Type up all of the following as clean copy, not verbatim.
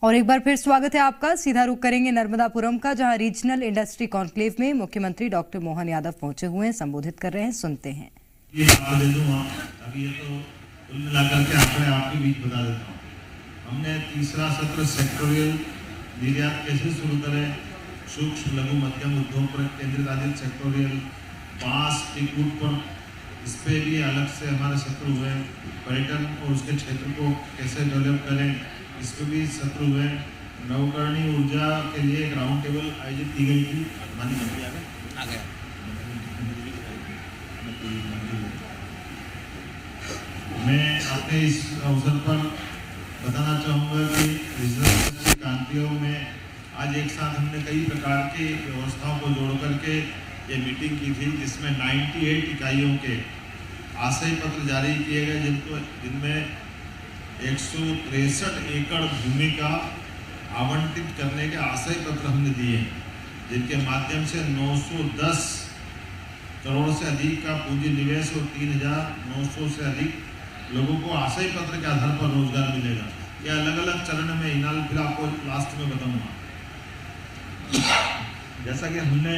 और एक बार फिर स्वागत है आपका। सीधा रुख करेंगे नर्मदापुरम का, जहां रीजनल इंडस्ट्री कॉन्क्लेव में मुख्यमंत्री डॉक्टर मोहन यादव पहुंचे हुए हैं, संबोधित कर रहे हैं, सुनते हैं। ये दे दूं अभी ये तो कुल मिलाकर के आंकड़े आपके बीच बता देता हूँ। हमने तीसरा सत्र सेक्टोरियल निर्यात कैसे शुरू करें, सूक्ष्म लघु मध्यम उद्योग पर केंद्रित आधारित सेक्टोरियल, बांस टिकूट पर इस पे भी अलग से हमारे सत्र हुए, पर्यटन और उसके क्षेत्र को कैसे डेवलप करें इस पर भी सत्र हुए, नवकरणीय ऊर्जा के लिए एक राउंड टेबल आयोजित की गई थी। आ गया मैं अपने इस अवसर पर बताना चाहूँगा कि रीजनल कांतियों में आज एक साथ हमने कई प्रकार की व्यवस्थाओं को जोड़ करके ये मीटिंग की थी, जिसमें 98 इकाइयों के आशय पत्र जारी किए गए, जिनमें 163 एकड़ भूमि का आवंटित करने के आशय पत्र हमने दिए, जिनके माध्यम से 910 करोड़ से अधिक का पूंजी निवेश और 3,900 से अधिक लोगों को आशय पत्र के आधार पर रोजगार मिलेगा। ये अलग अलग चरण में इनाल फिर आपको लास्ट में बताऊंगा। जैसा कि हमने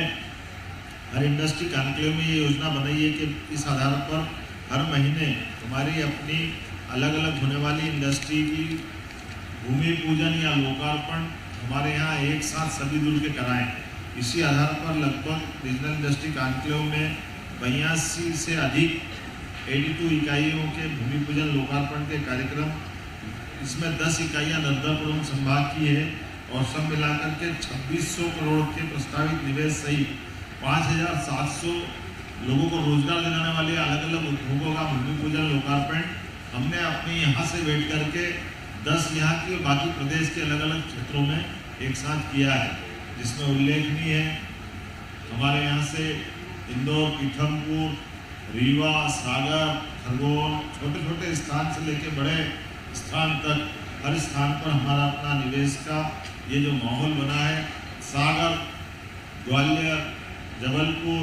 हर इंडस्ट्री कॉन्क्लेव में ये योजना बनाई है कि इस आधार पर हर महीने हमारी अपनी अलग अलग होने वाली इंडस्ट्री की भूमि पूजन या लोकार्पण हमारे यहाँ एक साथ सभी जुड़ के कराएं। इसी आधार पर लगभग रीजनल इंडस्ट्री कॉन्क्लेव में 82 से अधिक 82 इकाइयों के भूमि पूजन लोकार्पण के कार्यक्रम, इसमें 10 इकाइयाँ नर्मदापुरम संभाग की है और सब मिलाकर के 2600 करोड़ के प्रस्तावित निवेश सहित 5,700 लोगों को रोजगार दिलाने वाले अलग अलग उद्योगों का भूमि पूजन लोकार्पण हमने अपने यहाँ से बैठ करके 10 यहाँ की बाकी प्रदेश के अलग अलग क्षेत्रों में एक साथ किया है, जिसमें उल्लेखनीय है हमारे यहाँ से इंदौर, पीथमपुर, रीवा, सागर, खरगोन, छोटे छोटे स्थान से लेकर बड़े स्थान तक हर स्थान पर हमारा अपना निवेश का ये जो माहौल बना है। सागर, ग्वालियर, जबलपुर,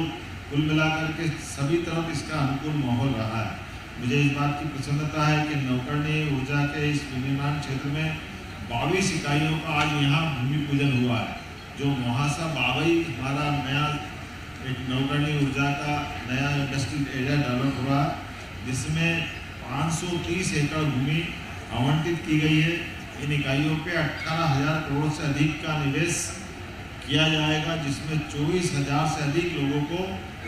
कुल मिलाकर के सभी तरफ इसका अनुकूल माहौल रहा है। मुझे इस बात की प्रसन्नता है कि नवकरणीय ऊर्जा के इस विनिर्माण क्षेत्र में 22 इकाइयों का आज यहाँ भूमि पूजन हुआ है। जो महासा बावई हमारा नया एक नवकरणीय ऊर्जा का नया इंडस्ट्रियल एरिया डेवलप हुआ, जिसमें 530 एकड़ भूमि आवंटित की गई है। इन इकाइयों पे 18,000 करोड़ से अधिक का निवेश किया जाएगा, जिसमें 24,000 से अधिक लोगों को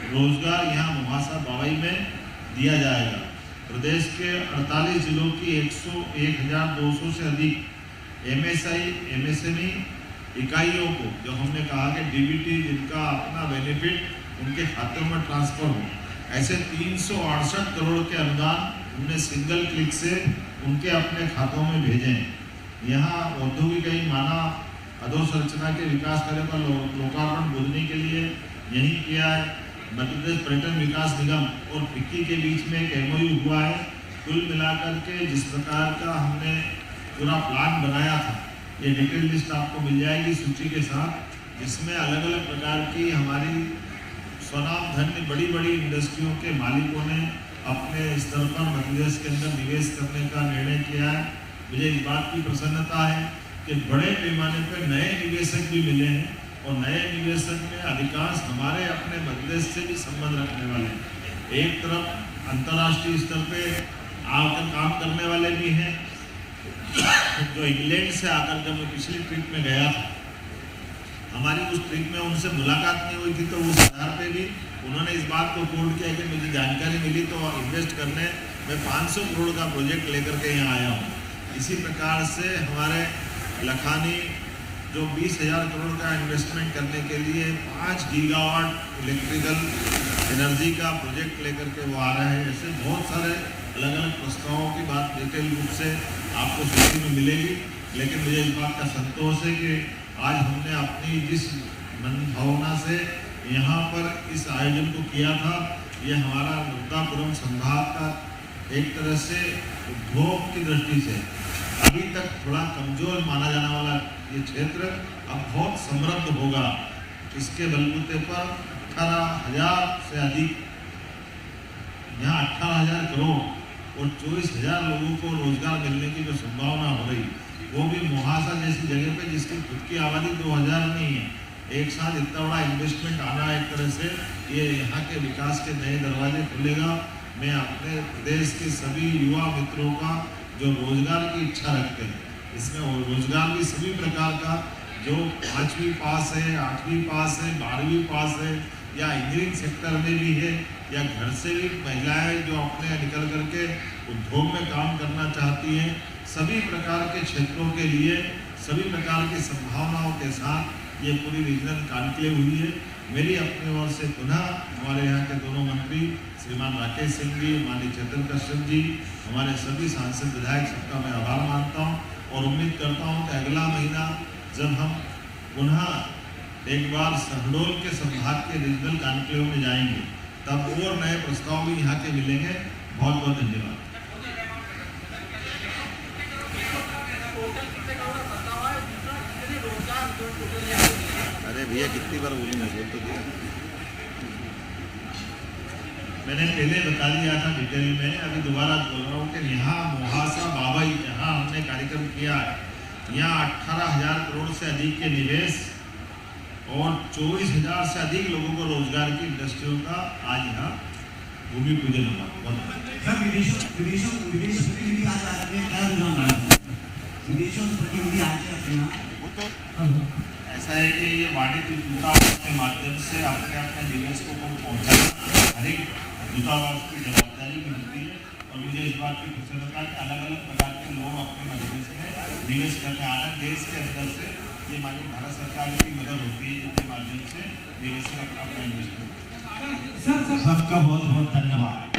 रोजगार यहाँ महासा बावई में दिया जाएगा। प्रदेश के 48 जिलों की 101,200 से अधिक MSME इकाइयों को, जो हमने कहा कि DBT जिनका अपना बेनिफिट उनके खातों में ट्रांसफर हो, ऐसे 368 करोड़ के अनुदान हमने सिंगल क्लिक से उनके अपने खातों में भेजे हैं। यहाँ औद्योगिक मानव अधोसंरचना के विकास कार्य का लोकार्पण बुधनी के लिए यही किया है। मध्य प्रदेश पर्यटन विकास निगम और फिक्की के बीच में एक MOU हुआ है। कुल मिलाकर के जिस प्रकार का हमने पूरा प्लान बनाया था, ये डिटेल लिस्ट आपको मिल जाएगी सूची के साथ, जिसमें अलग अलग प्रकार की हमारी स्वनाम धन्य बड़ी बड़ी इंडस्ट्रियों के मालिकों ने अपने स्तर पर मध्य प्रदेश के अंदर निवेश करने का निर्णय किया है। मुझे इस बात की प्रसन्नता है कि बड़े पैमाने पर नए निवेशक भी मिले हैं और नए निवेशक में अधिकांश हमारे अपने मध्य प्रदेश से भी संबंध रखने वाले हैं। एक तरफ अंतर्राष्ट्रीय स्तर पे आकर काम करने वाले भी हैं, जो इंग्लैंड से आकर जब मैं पिछली ट्रिप में गया था, हमारी उस ट्रिप में उनसे मुलाकात नहीं हुई थी, तो उस आधार पे भी उन्होंने इस बात को कोट किया कि मुझे जानकारी मिली तो इन्वेस्ट करने मैं 500 करोड़ का प्रोजेक्ट लेकर के यहाँ आया हूँ। इसी प्रकार से हमारे लखानी जो 20,000 करोड़ का इन्वेस्टमेंट करने के लिए 5 गीगावाट इलेक्ट्रिकल एनर्जी का प्रोजेक्ट लेकर के वो आ रहे हैं। ऐसे बहुत सारे अलग अलग प्रस्तावों की बात डिटेल रूप से आपको सूची में मिलेगी, लेकिन मुझे इस बात का संतोष है कि आज हमने अपनी जिस मन भावना से यहाँ पर इस आयोजन को किया था, ये हमारा नर्मदापुरम संभाग का एक तरह से उद्योग की दृष्टि से अभी तक थोड़ा कमजोर माना जाने वाला ये क्षेत्र अब बहुत समृद्ध होगा। इसके बलबूते पर 18,000 से अधिक, यहाँ 18,000 करोड़ और 24,000 लोगों को रोजगार मिलने की जो संभावना हो रही, वो भी मोहासा जैसी जगह पे जिसकी खुद की आबादी 2000 नहीं है। एक साथ इतना बड़ा इन्वेस्टमेंट आना एक तरह से ये यहाँ के विकास के नए दरवाजे खुलेगा। मैं अपने प्रदेश के सभी युवा मित्रों का जो रोजगार की इच्छा रखते हैं, इसमें रोजगार भी सभी प्रकार का, जो 5वीं पास है, 8वीं पास है, 12वीं पास है, या इंजीनियरिंग सेक्टर में भी है, या घर से भी महिलाएं जो अपने निकल करके उद्योग में काम करना चाहती हैं, सभी प्रकार के क्षेत्रों के लिए सभी प्रकार की संभावनाओं के साथ ये पूरी रीजनल कॉन्क्लेव हुई है। मेरी अपनी ओर से पुनः हमारे यहाँ के दोनों मंत्री श्रीमान राकेश सिंह जी, माननीय चेतन कश्यप जी, हमारे सभी सांसद विधायक, सबका मैं आभार मानता हूँ और उम्मीद करता हूँ कि अगला महीना जब हम पुनः एक बार शहडोल के संभाग के रीजनल कॉन्क्लेव में जाएंगे तब और नए प्रस्ताव भी यहाँ के मिलेंगे। बहुत बहुत धन्यवाद। अरे भैया कितनी बार बोलूँगा, बोल तो दिया। मैंने पहले बता दिया था डिटेल में, अभी दोबारा बोल रहा हूँ कि यहाँ मोहासा बाबई जहाँ हमने कार्यक्रम किया है, यहाँ 18,000 करोड़ से अधिक के निवेश और 24,000 से अधिक लोगों को रोजगार की इंडस्ट्रियों का आज यहाँ भूमि पूजन हुआ। ऐसा है कि ये वाणिज्य दूतावास के माध्यम से अपने अपने निवेश को पहुँचाना हर एक दूतावास की जवाबदारी भी होती है। और मुझे इस बात की खुशी होता है कि अलग अलग प्रकार के लोग अपने मध्यप्रदेश में निवेश करने आ रहे हैं। देश के अंदर से ये माननीय भारत सरकार की मदद होती है जिसके माध्यम से निवेश अपना इन्वेस्टमेंट। सबका बहुत बहुत धन्यवाद।